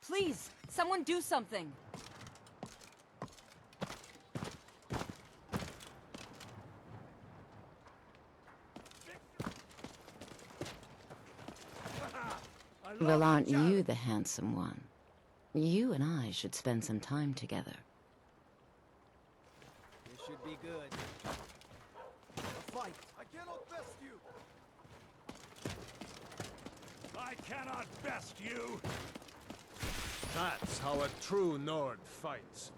Please, someone do something! Well, aren't you the handsome one? You and I should spend some time together. This should be good. A fight! I cannot best you! I cannot best you! That's how a true Nord fights.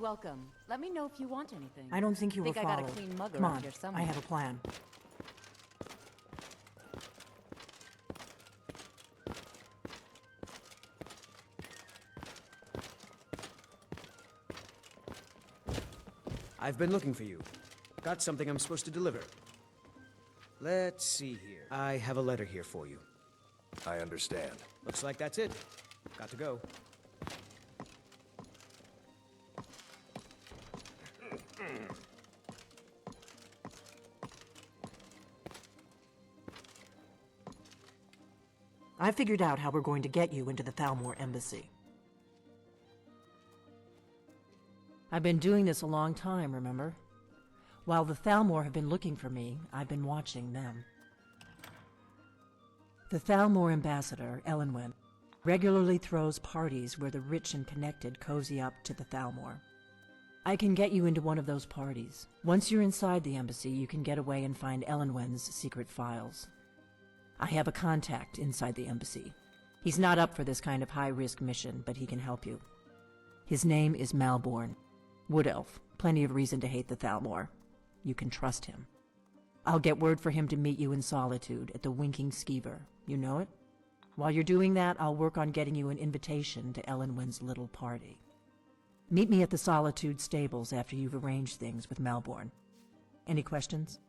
Welcome. Let me know if you want anything. I don't think you were I followed. got a clean mug Come around on, here somewhere. I have a plan. I've been looking for you. Got something I'm supposed to deliver. Let's see here. I have a letter here for you. I understand. Looks like that's it. Got to go. I figured out how we're going to get you into the Thalmor Embassy. I've been doing this a long time, remember? While the Thalmor have been looking for me, I've been watching them. The Thalmor ambassador, Elenwen, regularly throws parties where the rich and connected cozy up to the Thalmor. I can get you into one of those parties. Once you're inside the embassy, you can get away and find Elenwen's secret files. I have a contact inside the embassy. He's not up for this kind of high-risk mission, but he can help you. His name is Malborn. Wood Elf. Plenty of reason to hate the Thalmor. You can trust him. I'll get word for him to meet you in Solitude at the Winking Skeever. You know it? While you're doing that, I'll work on getting you an invitation to Elenwen's little party. Meet me at the Solitude stables after you've arranged things with Malborn. Any questions?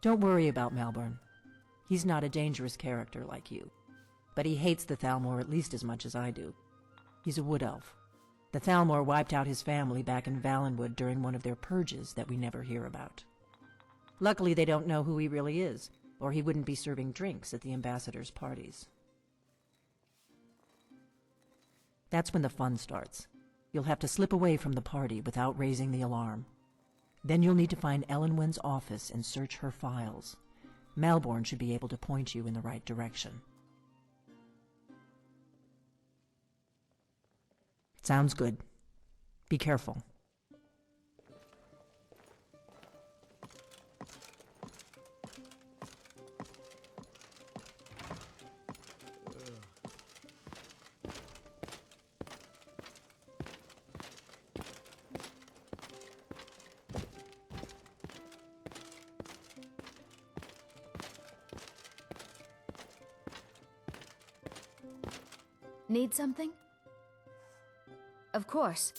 Don't worry about Malborn. He's not a dangerous character like you. But he hates the Thalmor at least as much as I do. He's a wood elf. The Thalmor wiped out his family back in Valenwood during one of their purges that we never hear about. Luckily, they don't know who he really is, or he wouldn't be serving drinks at the ambassador's parties. That's when the fun starts. You'll have to slip away from the party without raising the alarm. Then you'll need to find Elenwen's office and search her files. Malborn should be able to point you in the right direction. Sounds good. Be careful. Need something? Of course.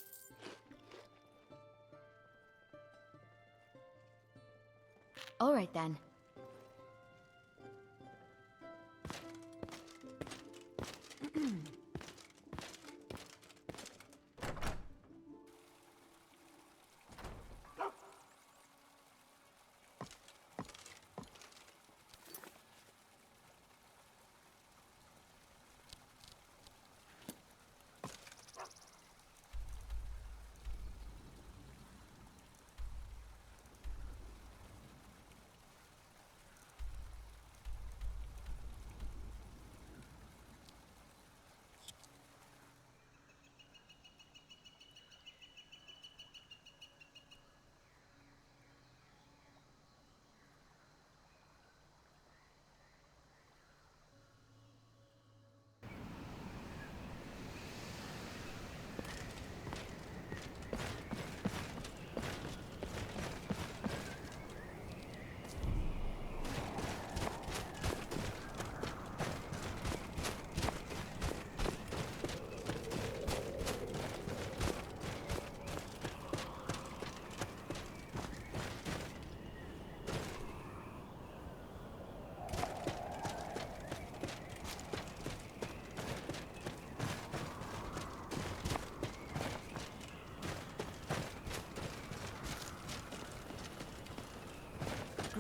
All right then.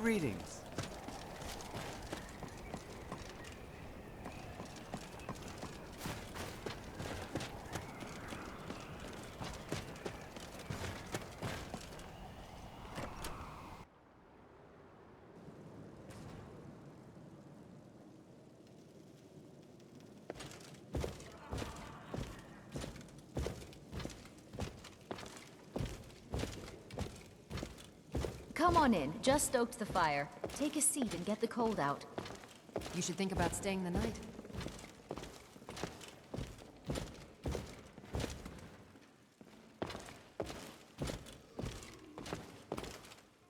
Greetings. Come on in. Just stoked the fire. Take a seat and get the cold out. You should think about staying the night.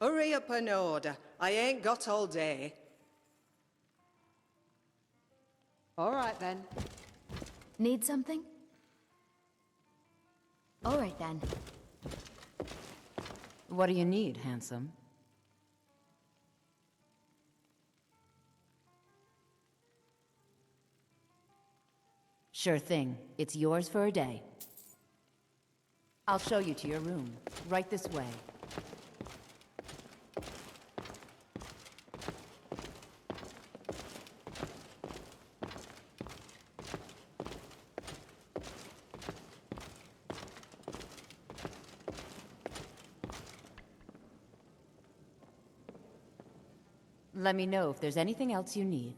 Hurry up and order. I ain't got all day. All right then. Need something? All right then. What do you need, handsome? Sure thing. It's yours for a day. I'll show you to your room. Right this way. Let me know if there's anything else you need.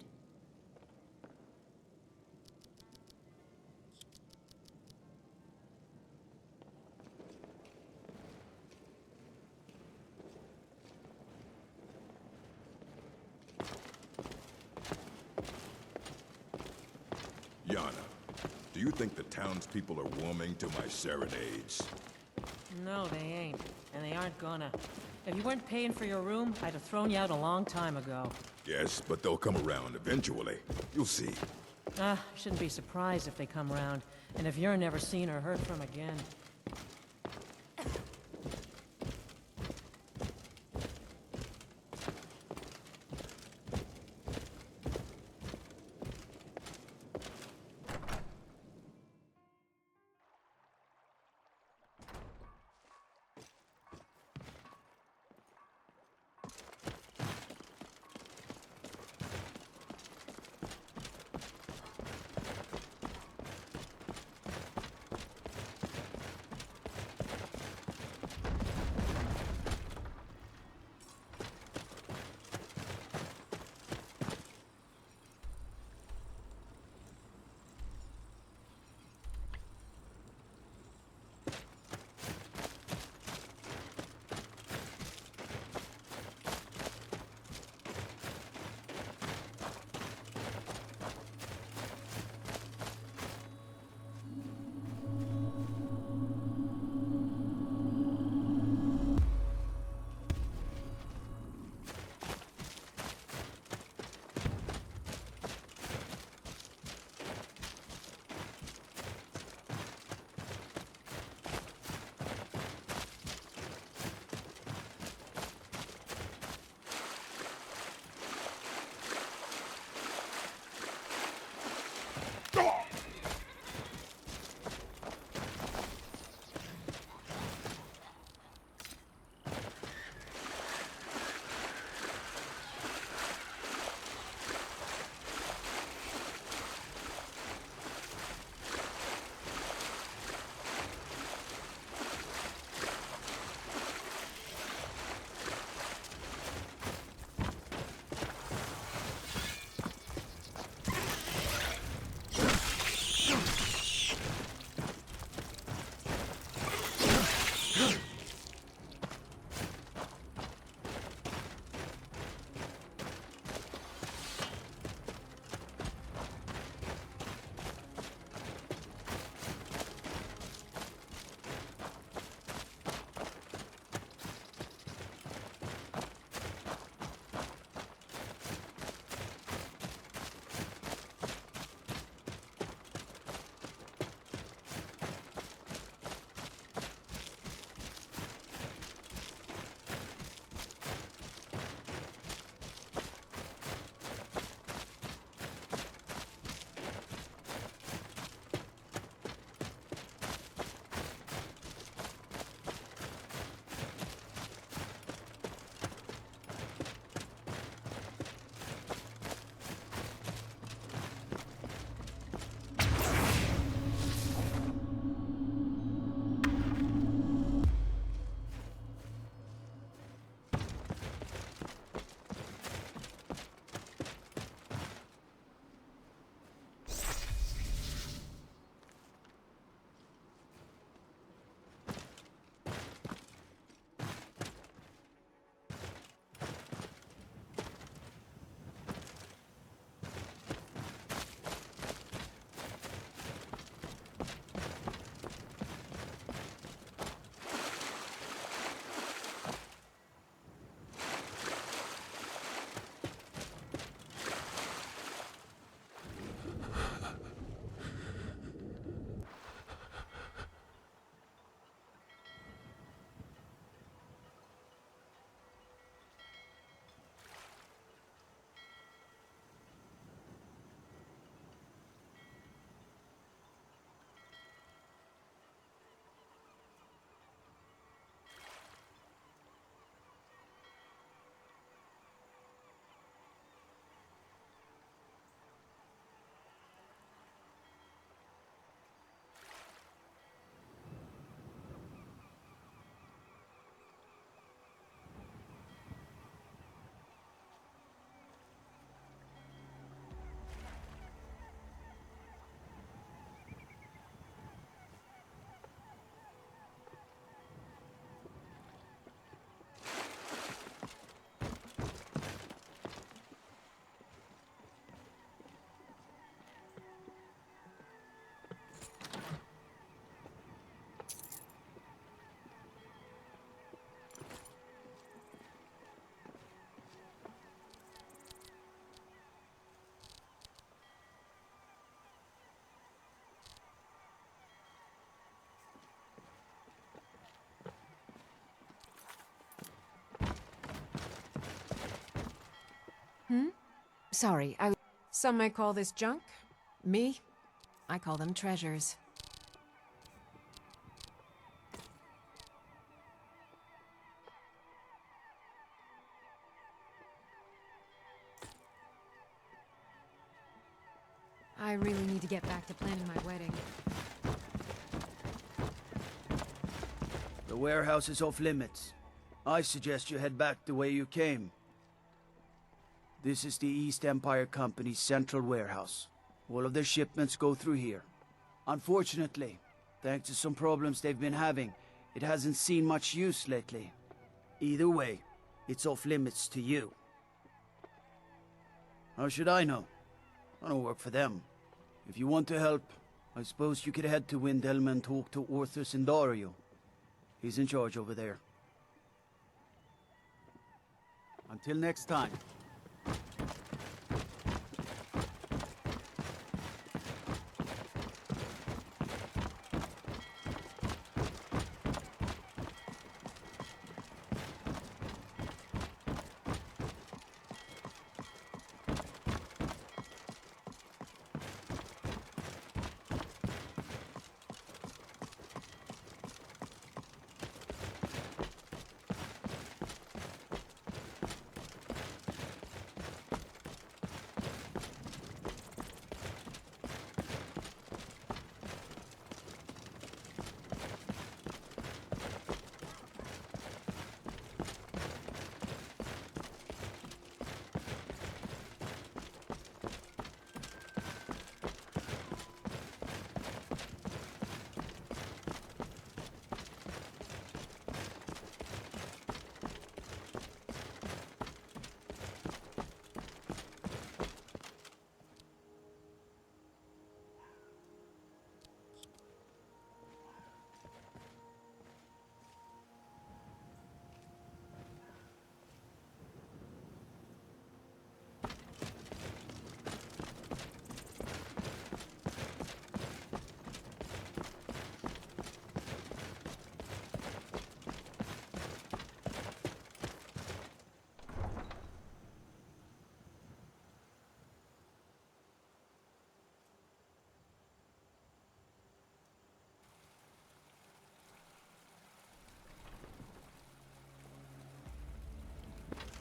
Yana, do you think the townspeople are warming to my serenades? No, they ain't. And they aren't gonna. If you weren't paying for your room, I'd have thrown you out a long time ago. Yes, but they'll come around eventually. You'll see. Shouldn't be surprised if they come round. And if you're never seen or heard from again. Sorry, Some may call this junk. Me? I call them treasures. I really need to get back to planning my wedding. The warehouse is off limits. I suggest you head back the way you came. This is the East Empire Company's central warehouse. All of their shipments go through here. Unfortunately, thanks to some problems they've been having, it hasn't seen much use lately. Either way, it's off limits to you. How should I know? I don't work for them. If you want to help, I suppose you could head to Windelm and talk to Orthus and Dario. He's in charge over there. Until next time.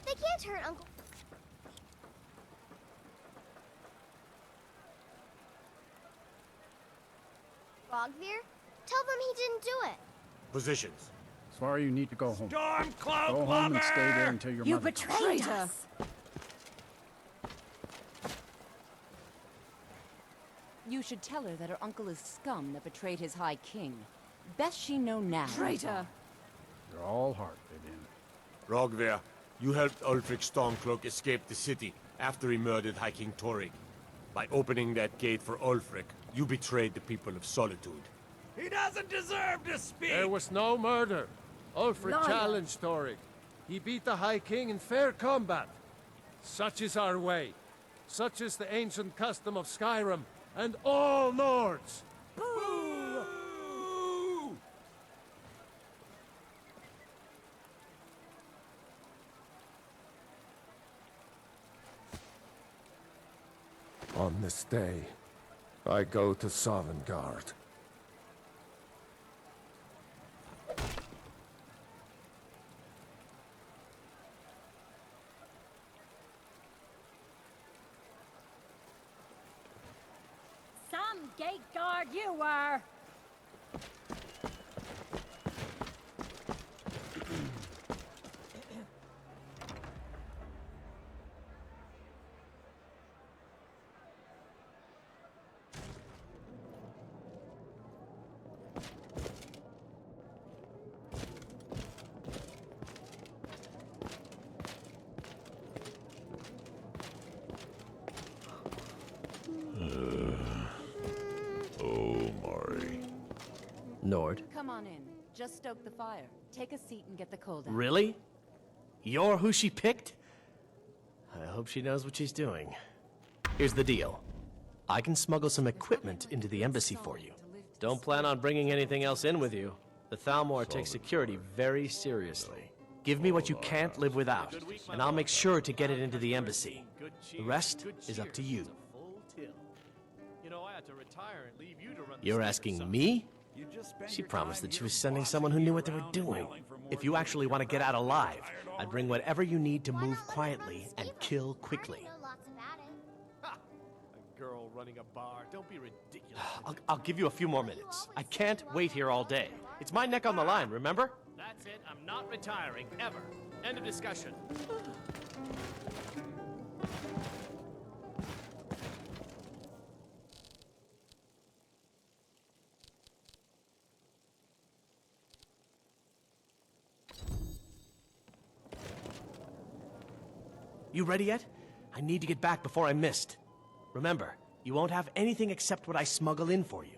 They can't hurt Uncle... Roggvir? Tell them he didn't do it. Positions. Sorry, you need to go home. Stormcloak Go home and stay there until your You mother betrayed comes. us! You should tell her that her uncle is scum that betrayed his High King. Best she know now. Traitor! You're all heart, Vivian. Roggvir, you helped Ulfric Stormcloak escape the city after he murdered High King Torrig. By opening that gate for Ulfric, you betrayed the people of Solitude. He doesn't deserve to speak! There was no murder. Ulfric challenged Torrig. He beat the High King in fair combat. Such is our way. Such is the ancient custom of Skyrim and all Nords. Boo! On this day, I go to Sovngarde. Some gate guard you were! Nord. Come on in. Just stoke the fire. Take a seat and get the cold out. Really? You're who she picked? I hope she knows what she's doing. Here's the deal. I can smuggle some equipment into the embassy for you. Don't plan on bringing anything else in with you. The Thalmor takes security very seriously. Give me what you can't live without, and I'll make sure to get it into the embassy. The rest is up to you. You know, I had to retire and leave you to run the You're station or asking something. me? You just spend She your promised time that she here was sending bossing someone who me knew what they were around, doing. yelling for more If you things actually you've want to get out never alive, tired I'd bring already. whatever you need to move quietly and kill quickly. A girl running a bar. Don't be ridiculous. I'll give you a few more minutes. I can't wait here all day. It's my neck on the line, remember? That's it. I'm not retiring, ever. End of discussion. You ready yet? I need to get back before I'm missed. Remember, you won't have anything except what I smuggle in for you.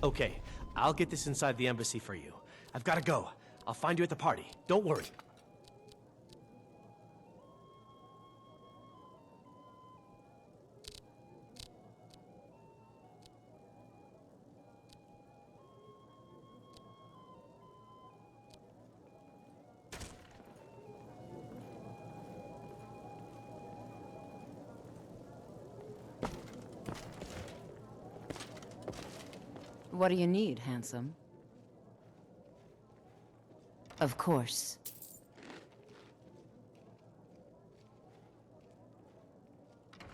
Okay, I'll get this inside the embassy for you. I've got to go. I'll find you at the party. Don't worry. What do you need, handsome? Of course.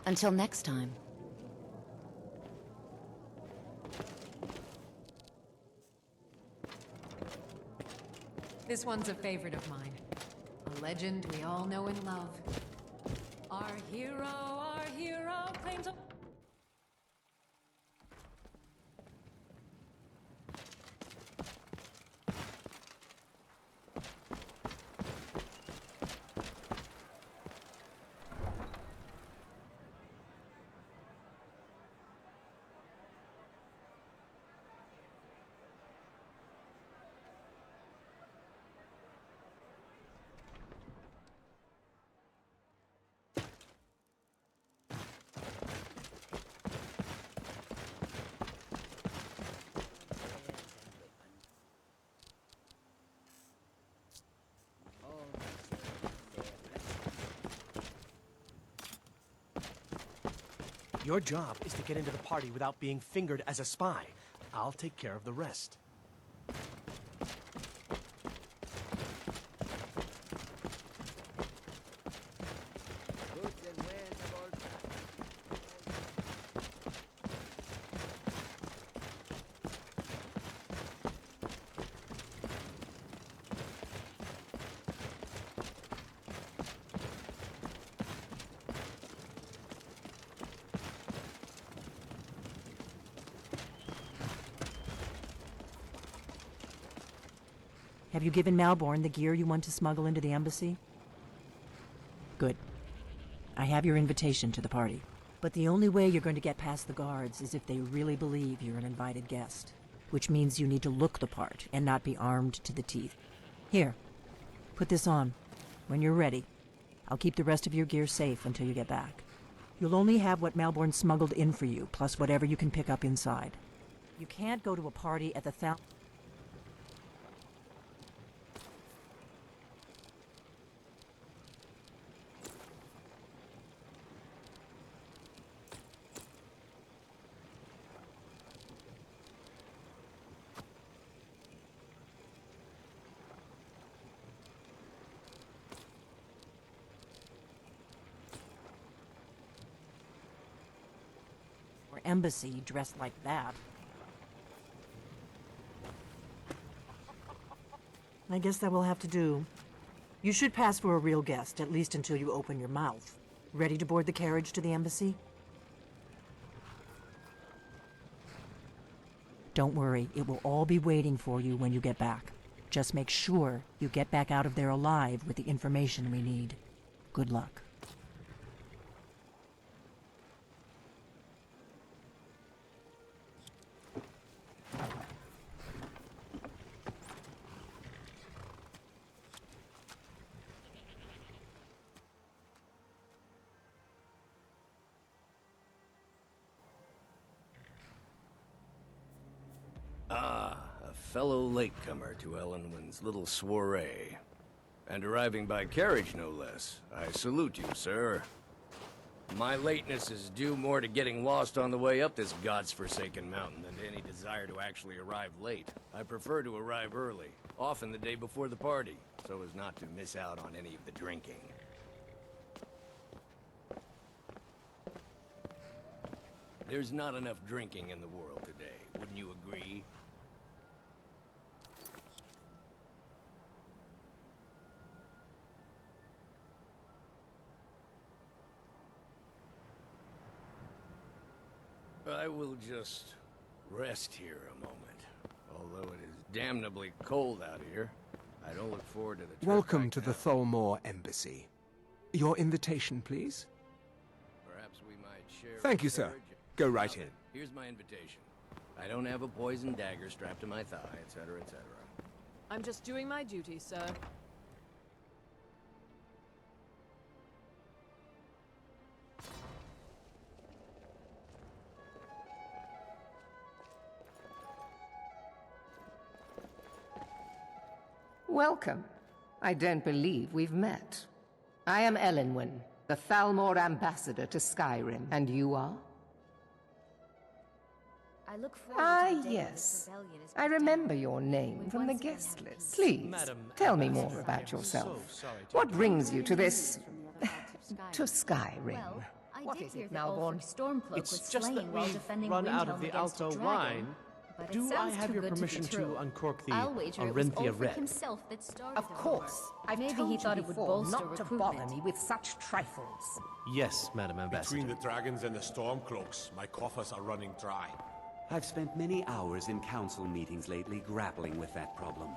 Until next time. This one's a favorite of mine. A legend we all know and love. Our hero claims a... Your job is to get into the party without being fingered as a spy. I'll take care of the rest. Have you given Malborn the gear you want to smuggle into the embassy? Good. I have your invitation to the party. But the only way you're going to get past the guards is if they really believe you're an invited guest. Which means you need to look the part and not be armed to the teeth. Here, put this on. When you're ready, I'll keep the rest of your gear safe until you get back. You'll only have what Malborn smuggled in for you, plus whatever you can pick up inside. You can't go to a party at the Thalmor Embassy dressed like that. I guess that will have to do. You should pass for a real guest, at least until you open your mouth. Ready to board the carriage to the embassy? Don't worry, it will all be waiting for you when you get back. Just make sure you get back out of there alive with the information we need. Good luck. Ah, a fellow latecomer to Ellenwyn's little soiree. And arriving by carriage, no less. I salute you, sir. My lateness is due more to getting lost on the way up this god's-forsaken mountain than to any desire to actually arrive late. I prefer to arrive early, often the day before the party, so as not to miss out on any of the drinking. There's not enough drinking in the world today, wouldn't you agree? I will just rest here a moment. Although it is damnably cold out here, I don't look forward to the trip. Welcome to the Thalmor Embassy. Your invitation, please? Perhaps we might share. Thank you, sir. Go right in. Here's my invitation. I don't have a poison dagger strapped to my thigh, etc., etc. I'm just doing my duty, sir. Welcome. I don't believe we've met. I am Elenwen, the Thalmor Ambassador to Skyrim, and you are? I look forward to the day when yes. this rebellion is I put remember down. your name We from the once again guest have list. peace. Please, Madam tell me Ambassador, more about I'm yourself. so sorry to What interrupt. brings you to this... to Skyrim? Well, I What did is hear it, that Malborn? Ulfric Stormcloak It's was just slain that while we've defending run out of Windhelm the against a alto dragon. wine. But it Do I sounds have too your good permission to be to true. uncork the I'll wager it was Arinthia Ulfric Red? himself that started Of the course. war. I've Maybe told he you thought it would before bolster not to bother recruitment. me with such trifles. Yes, Madam Ambassador. Between the dragons and the Stormcloaks, my coffers are running dry. I've spent many hours in council meetings lately grappling with that problem.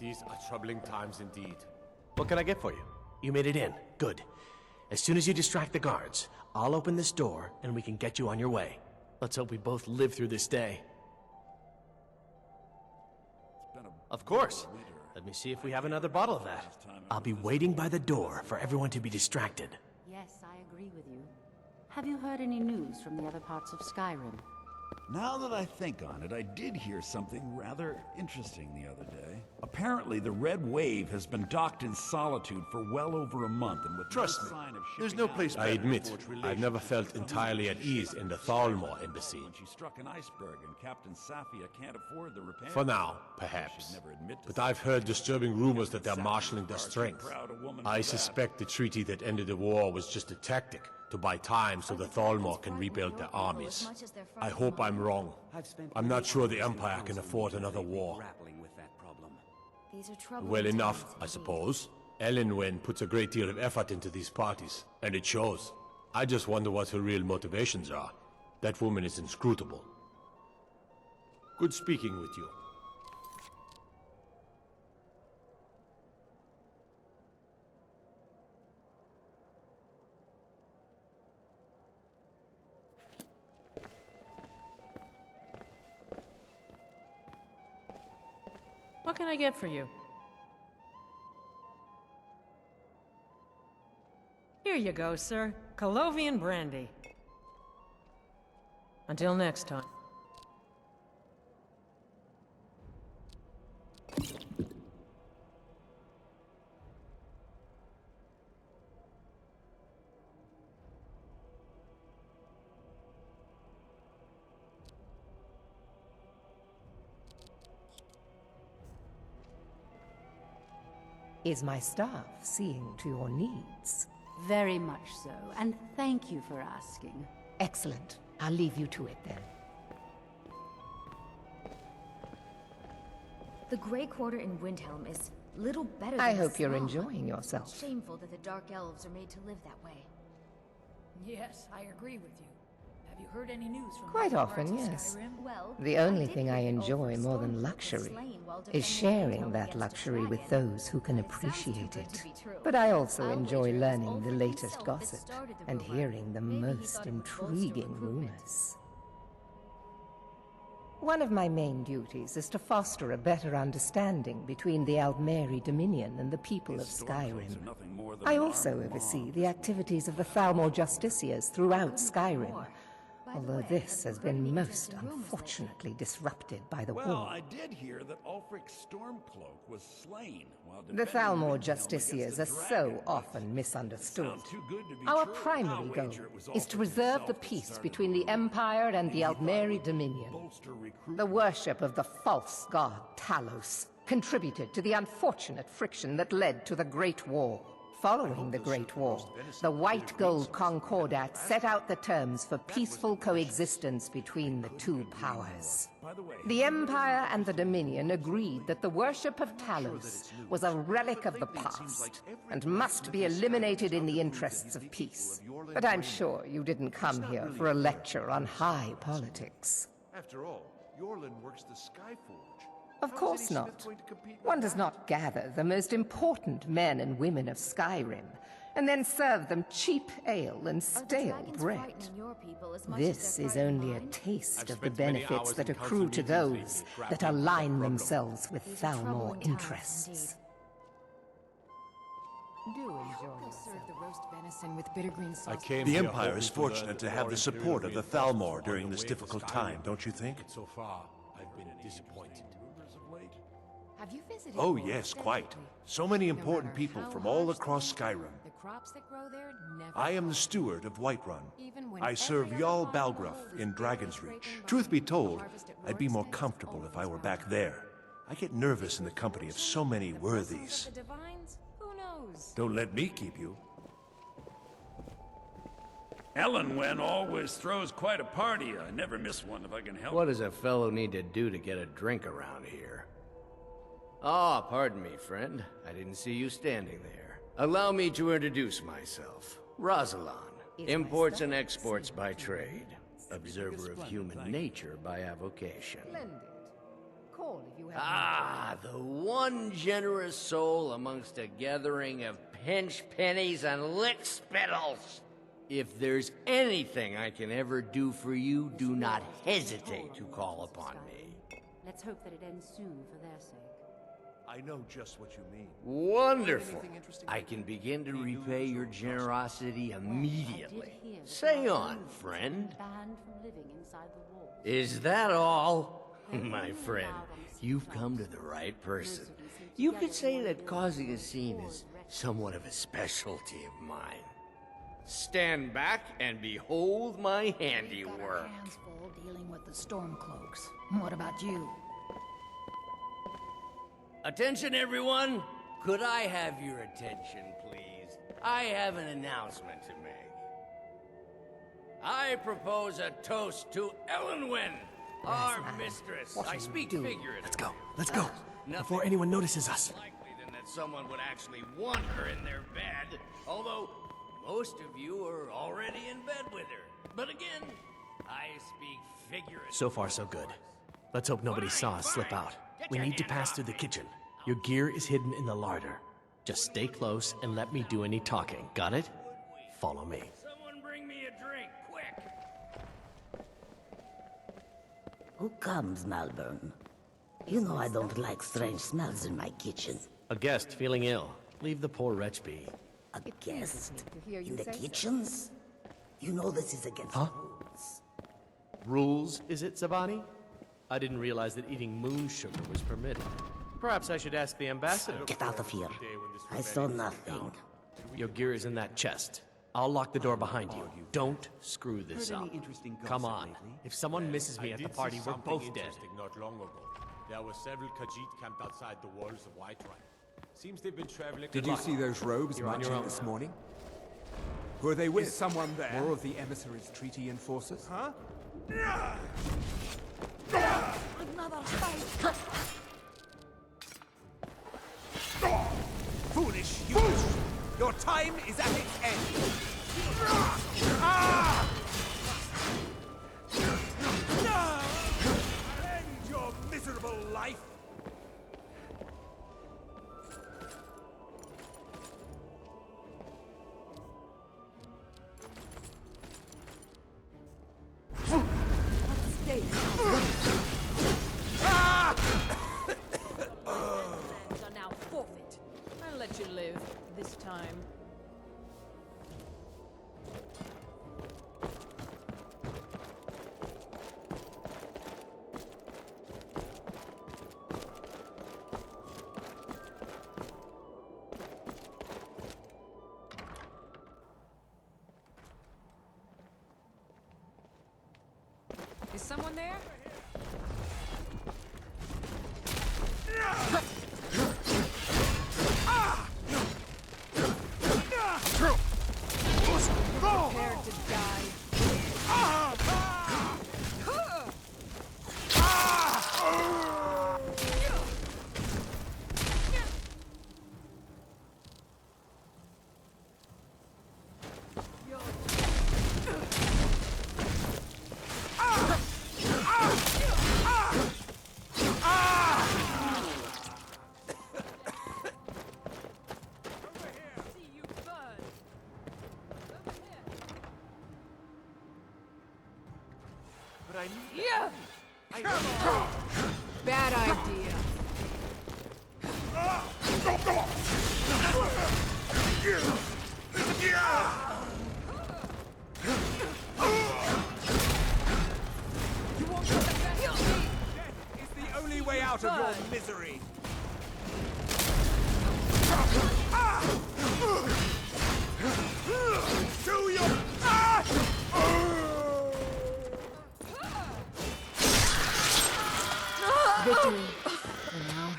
These are troubling times indeed. What can I get for you? You made it in. Good. As soon as you distract the guards, I'll open this door and we can get you on your way. Let's hope we both live through this day. Of course. Let me see if we have another bottle of that. I'll be waiting by the door for everyone to be distracted. Yes, I agree with you. Have you heard any news from the other parts of Skyrim? Now that I think on it, I did hear something rather interesting the other day. Apparently, the Red Wave has been docked in Solitude for well over a month, and with Trust no me, sign of there's shipping no place out, I admit, I've never felt entirely at ease in the Thalmor Embassy. when she struck an iceberg, and Captain Safia can't afford the repair. For now, perhaps. But I've heard disturbing rumors that they're marshalling their strength. I suspect the treaty that ended the war was just a tactic to buy time so the Thalmor can rebuild their armies. I hope I'm wrong. I'm not sure the Empire can afford another war. These are troubled Well times enough, I indeed. suppose. Elenwen puts a great deal of effort into these parties, and it shows. I just wonder what her real motivations are. That woman is inscrutable. Good speaking with you. What can I get for you? Here you go, sir. Colovian brandy. Until next time. Is my staff seeing to your needs? Very much so, and thank you for asking. Excellent. I'll leave you to it then. The Grey Quarter in Windhelm is little better than I a hope you're swamp. enjoying yourself. It's shameful that the Dark Elves are made to live that way. Yes, I agree with you. Have you heard any news from Quite other often, parts of yes. Skyrim? Well, The I only did thing hear I that enjoy Ulfric more than Stormcloak was luxury slain while is defending sharing Windhelm that against a luxury with dragon. those who can It sounds too appreciate good to it. be true. But I also I'll enjoy wager it was learning the Ulfric latest himself that gossip started the and rumor. hearing the Maybe he most thought it would bolster intriguing recruitment. rumors. One of my main duties is to foster a better understanding between the Aldmeri Dominion and the people of Skyrim. I also oversee the activities of the Thalmor Justiciars throughout Skyrim. Although this has been most unfortunately disrupted by the Well, war. I did hear that Ulfric's Stormcloak was slain while The defending Thalmor Riften Justiciars against are the so dragon. often misunderstood. Sounds too good to be Our true. primary I'll goal wager it was is to Ulfric preserve himself the that peace started between the the war. Empire and the He thought it Aldmeri would Dominion. bolster recruitment. The worship of the false god Talos contributed to the unfortunate friction that led to the Great War. Following the Great War, the White Gold Concordat set out the terms for peaceful coexistence between the two powers. The Empire and the Dominion agreed that the worship of Talos was a relic of the past and must be eliminated in the interests of peace. But I'm sure you didn't come here for a lecture on high politics. After all, Yorlin works the Skyforge. Of course not. One does not gather the most important men and women of Skyrim and then serve them cheap ale and stale bread. This is only a taste of the benefits that accrue to those that align themselves with Thalmor interests. The Empire is fortunate to have the support of the Thalmor during this difficult time, don't you think? So far, I've been disappointed. Have you visited? Oh yes, quite. So many important people from all across Skyrim. The crops that grow there never I am the steward of Whiterun. Even when I serve every Jarl other Balgruuf in Dragon's Reach. Truth be told, I'd be more comfortable if I were back there. I get nervous in the company of so many worthies. the divines, who knows? Don't let me keep you. Elenwen always throws quite a party. I never miss one if I can help. What does a fellow need to do to get a drink around here? Ah, pardon me, friend. I didn't see you standing there. Allow me to introduce myself. Rosalan, imports and exports by trade. Observer of human nature by avocation. Call if you have Ah, the one generous soul amongst a gathering of pinch pennies and lick spittles. If there's anything I can ever do for you, do not hesitate to call upon me. Let's hope that it ends soon for their sake. I know just what you mean. Wonderful. I can begin to repay your generosity immediately. Say on, friend. Banned from living inside the walls. Is that all? My friend, you've come to the right person. You could say that causing a scene is somewhat of a specialty of mine. Stand back and behold my handiwork. Hands full dealing with the Stormcloaks. What about you? Attention, everyone! Could I have your attention, please? I have an announcement to make. I propose a toast to Elenwen, our mistress. I speak figuratively. Let's go. Before anyone notices us. Likely than that someone would actually want her in their bed, although most of you are already in bed with her. But again, I speak figuratively. So far, so good. Let's hope nobody saw us slip out. We need to pass through the kitchen. Your gear is hidden in the larder. Just stay close and let me do any talking. Got it? Follow me. Someone bring me a drink, quick! Who comes, Malborn? You know I don't like strange smells in my kitchen. A guest feeling ill. Leave the poor wretch be. A guest? In the kitchens? You know this is against rules. Rules, is it, Zabani? I didn't realize that eating moon sugar was permitted. Perhaps I should ask the ambassador. Get out of here. I saw nothing. Your gear is in that chest. I'll lock the door behind you. Don't screw this up. Come on. If someone misses me at the party, we're both dead. Not long ago, there were several Khajiit camped outside the walls of Whiterun. Seems they've been traveling. Did you see those robes marching this morning? Who are they with? Is someone there? More of the emissaries' treaty enforcers? Huh? Another fight! Foolish youth! Your time is at its end! Ah! End your miserable life! Stay. Are now forfeit. I'll let you live this time. someone there? Prepared to die. Bad idea. You won't get the best of me! Death is the only way out of your misery! Do your... Victory. For now.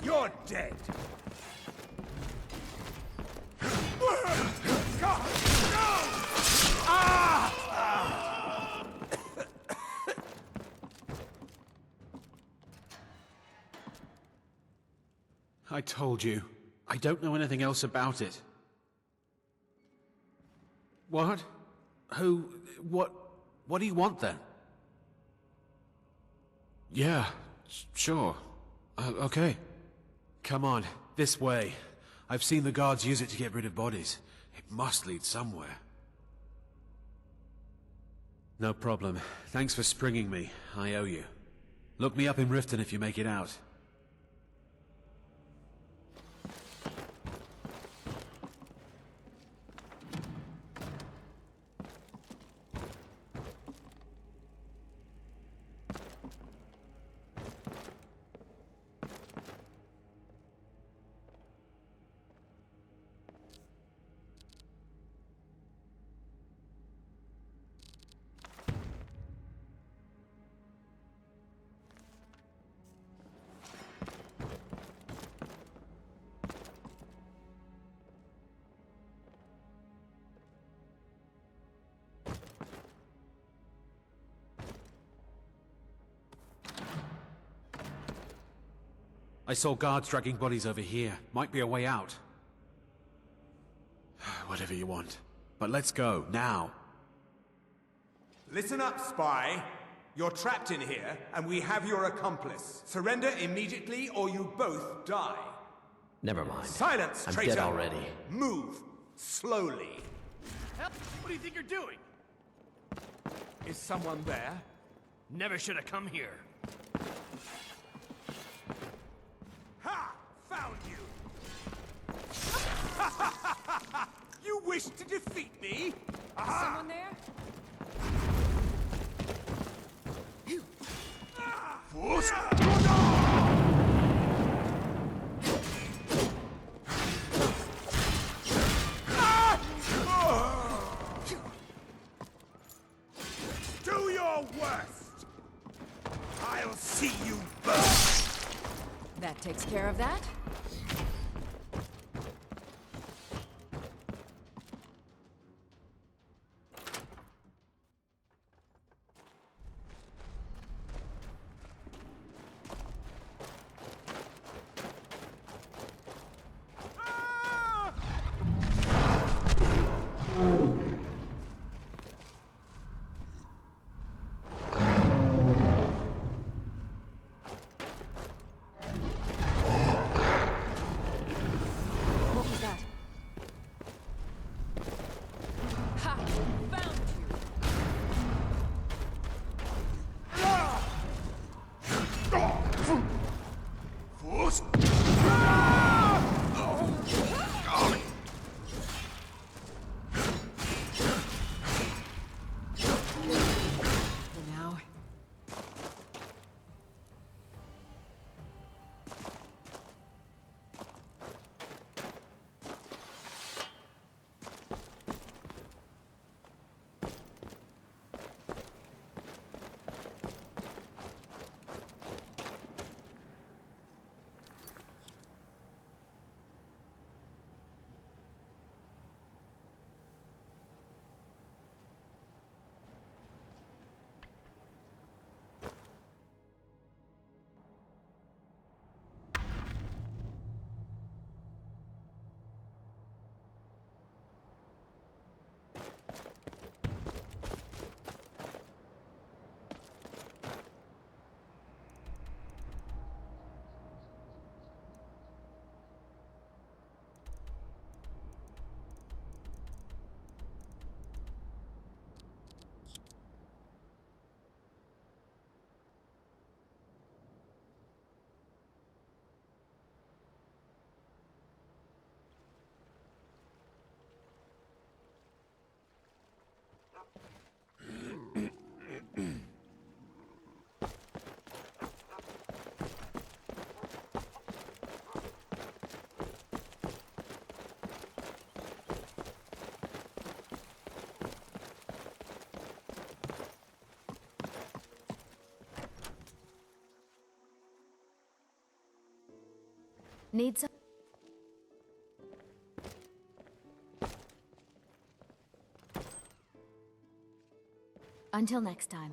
You're dead! I told you. I don't know anything else about it. What? Who? What do you want then? Yeah, sure. Okay. Come on, this way. I've seen the guards use it to get rid of bodies. It must lead somewhere. No problem. Thanks for springing me. I owe you. Look me up in Riften if you make it out. I saw guards dragging bodies over here. Might be a way out. Whatever you want. But let's go, now. Listen up, spy. You're trapped in here, and we have your accomplice. Surrender immediately, or you both die. Never mind. Silence, I'm traitor! dead already. Move, slowly. Hell, what do you think you're doing? Is someone there? Never should have come here. Ha! Found you! You wish to defeat me? Is someone there? Do your worst! I'll see you burn! That takes care of that. Need some? Until next time.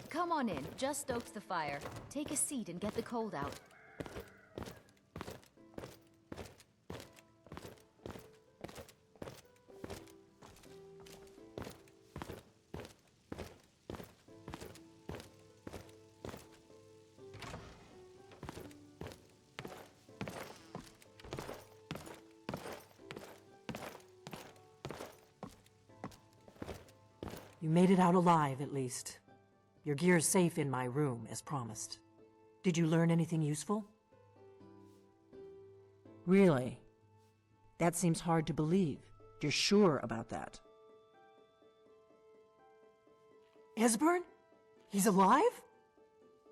Come on in. Just stoked the fire. Take a seat and get the cold out. You made it out alive, at least. Your gear's safe in my room, as promised. Did you learn anything useful? Really? That seems hard to believe. You're sure about that? Esbern? He's alive?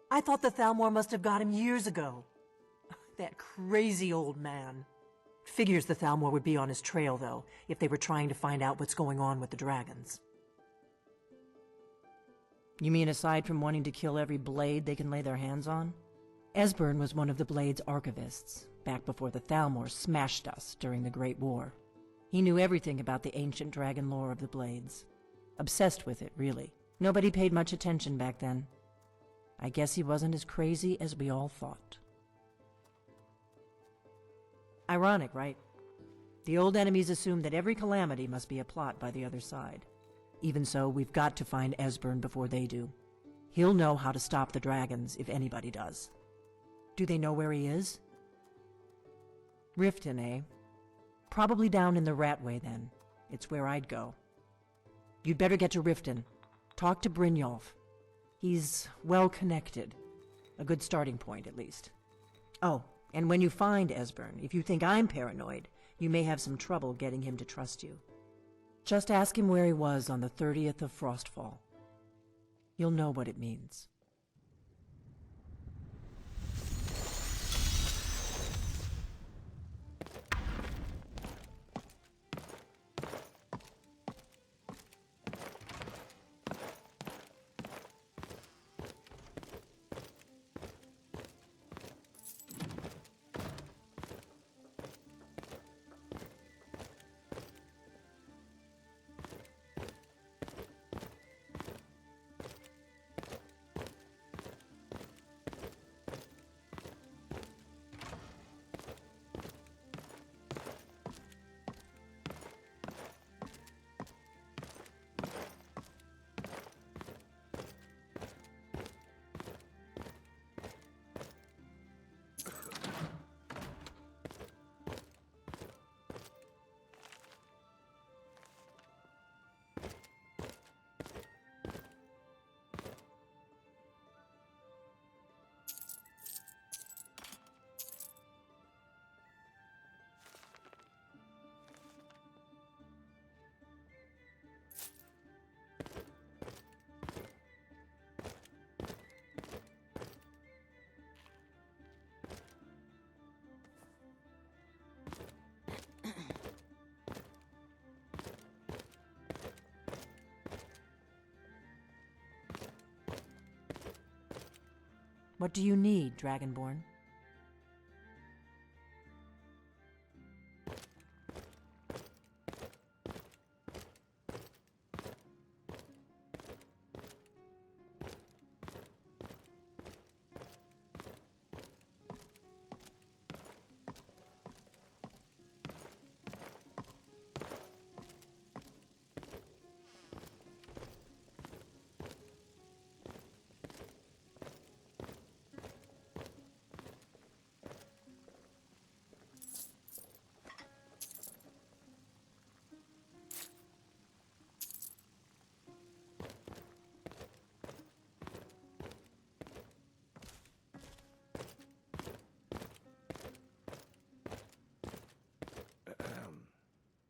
I thought the Thalmor must have got him years ago. That crazy old man. Figures the Thalmor would be on his trail, though, if they were trying to find out what's going on with the dragons. You mean aside from wanting to kill every blade they can lay their hands on? Esbern was one of the Blade's archivists, back before the Thalmor smashed us during the Great War. He knew everything about the ancient dragon lore of the Blades. Obsessed with it, really. Nobody paid much attention back then. I guess he wasn't as crazy as we all thought. Ironic, right? The old enemies assumed that every calamity must be a plot by the other side. Even so, we've got to find Esbern before they do. He'll know how to stop the dragons, if anybody does. Do they know where he is? Riften, eh? Probably down in the Ratway, then. It's where I'd go. You'd better get to Riften. Talk to Brynjolf. He's well-connected. A good starting point, at least. Oh, and when you find Esbern, if you think I'm paranoid, you may have some trouble getting him to trust you. Just ask him where he was on the 30th of Frostfall. You'll know what it means. What do you need, Dragonborn?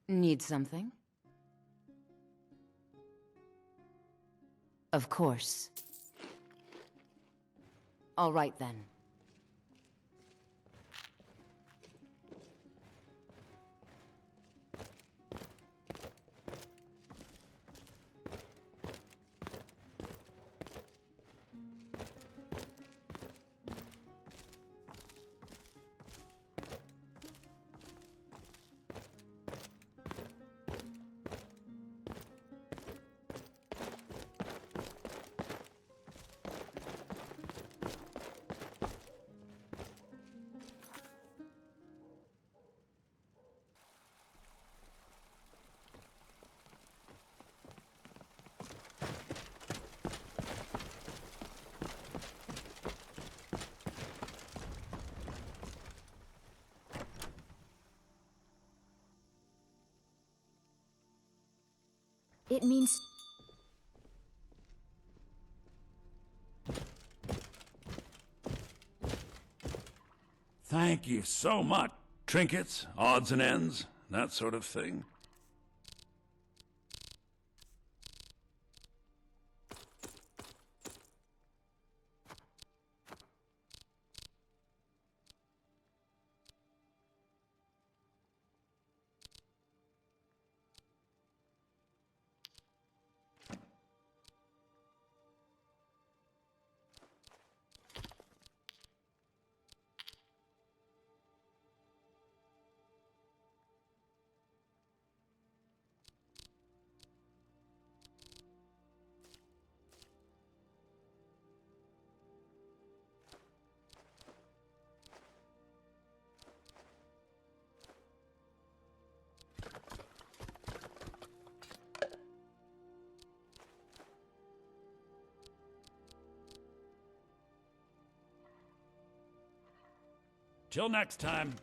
Need something? Of course. All right, then. It means... Thank you so much. Trinkets, odds and ends, that sort of thing. Till next time.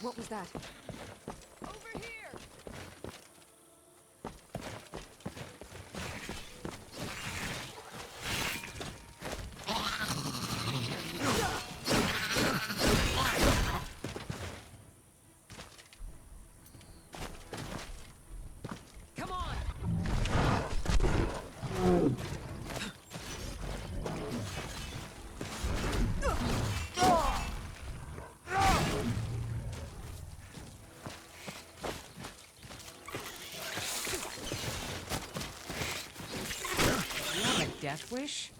What was that? Come on! Death wish?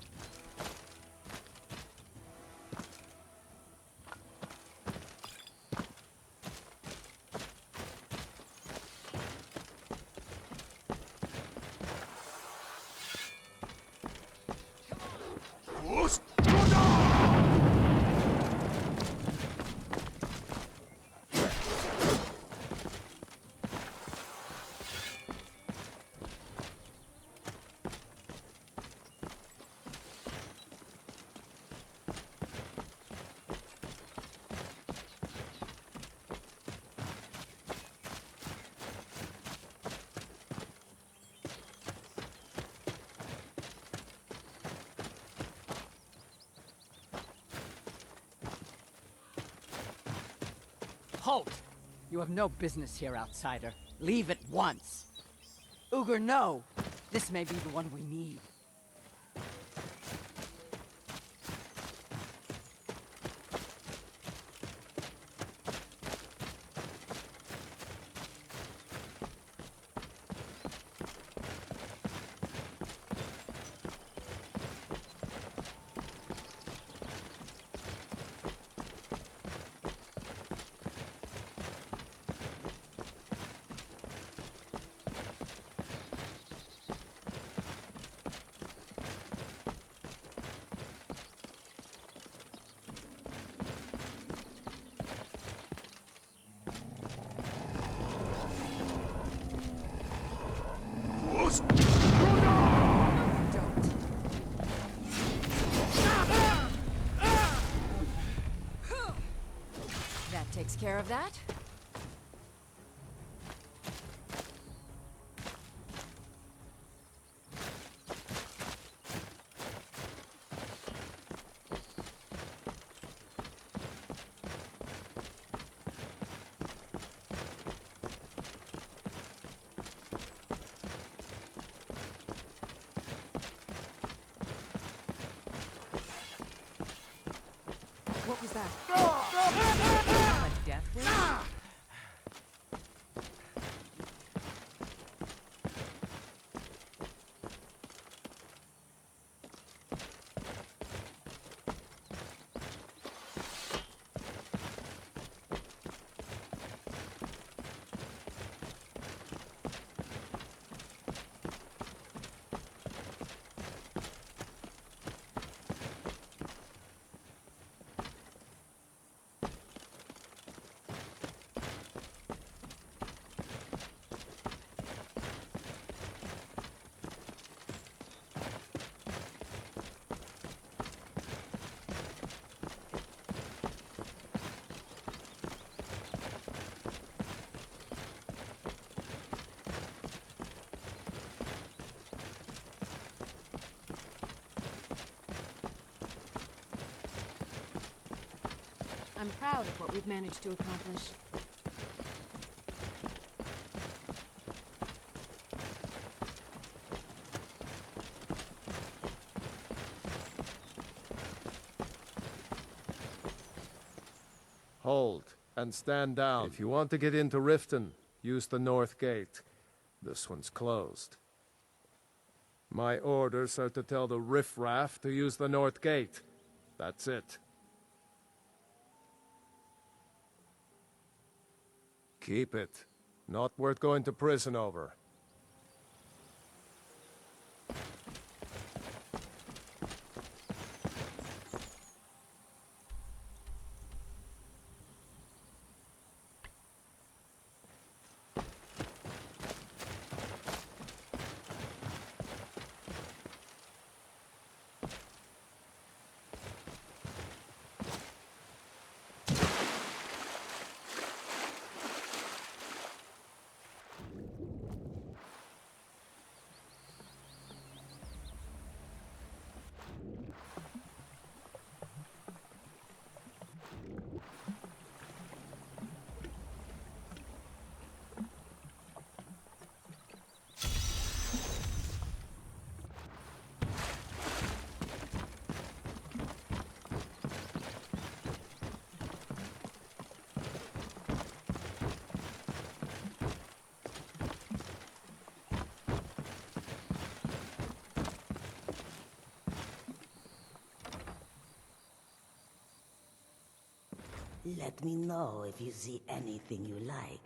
Halt! You have no business here, outsider. Leave at once. Ugur, no! This may be the one we need. That takes care of that. What was that? A death wish? I'm proud of what we've managed to accomplish. Hold, and stand down. If you want to get into Riften, use the north gate. This one's closed. My orders are to tell the riffraff to use the north gate. That's it. Keep it. Not worth going to prison over. Let me know if you see anything you like.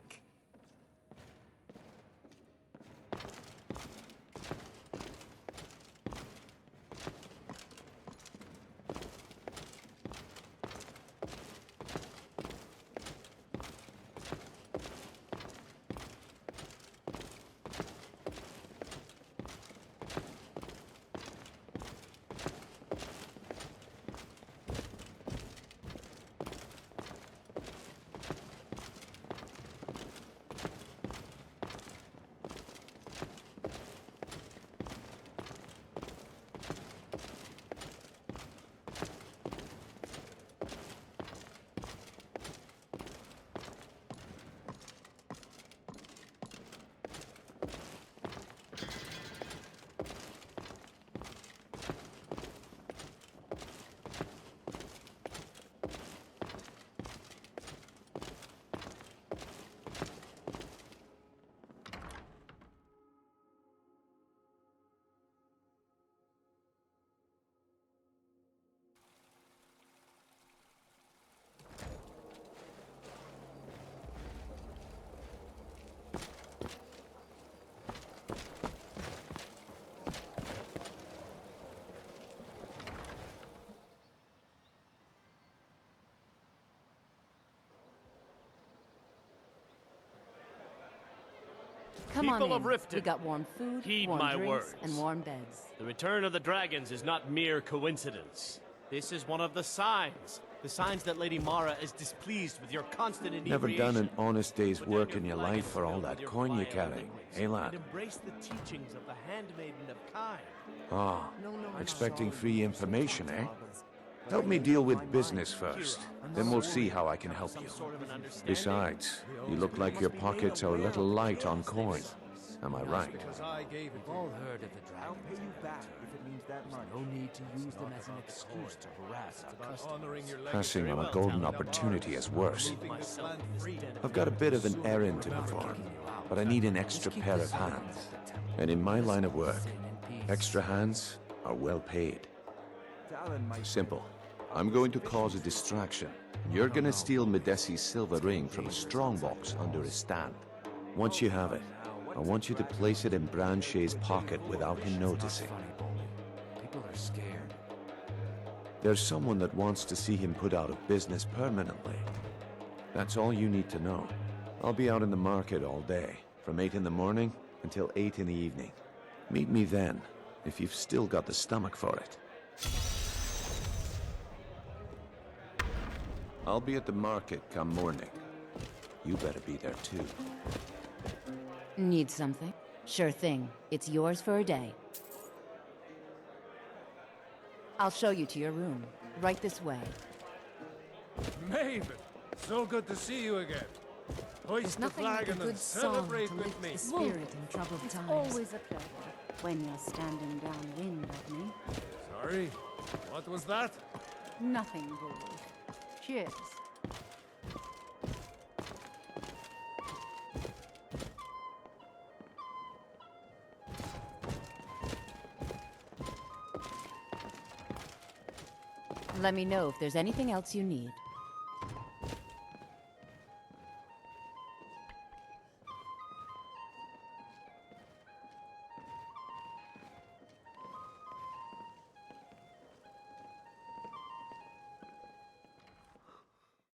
Come People on of in. Riften, We got warm food, heed warm my drinks, words. and warm beds. The return of the dragons is not mere coincidence. This is one of the signs. The signs that Lady Mara is displeased with your constant inebriation. Never done an honest day's work in your life for all that coin you carry, eh, lad? And embrace the teachings of the handmaiden of Kai. Ah, expecting free information, eh? Help me deal with business first, then we'll see how I can help you. Besides, you look like your pockets are a little light on coin. Am I right? We've all heard of the dragon. I'll pay you back if it means that much. No need to use them as an excuse to harass our customers. Passing on a golden opportunity is worse. I've got a bit of an errand to perform, but I need an extra pair of hands. And in my line of work, extra hands are well paid. Simple. I'm going to cause a distraction. You're gonna steal Medesi's silver ring from a strongbox under his stand. Once you have it, I want you to place it in Branche's pocket without him noticing. People are scared. There's someone that wants to see him put out of business permanently. That's all you need to know. I'll be out in the market all day, from 8 in the morning until 8 in the evening. Meet me then, if you've still got the stomach for it. I'll be at the market come morning. You better be there too. Need something? Sure thing. It's yours for a day. I'll show you to your room. Right this way. Maven, so good to see you again. Hoist the flag and celebrate with me. The spirit in troubled times. Always a pleasure when you're standing downwind of me. Sorry, what was that? Nothing good. Cheers. Let me know if there's anything else you need.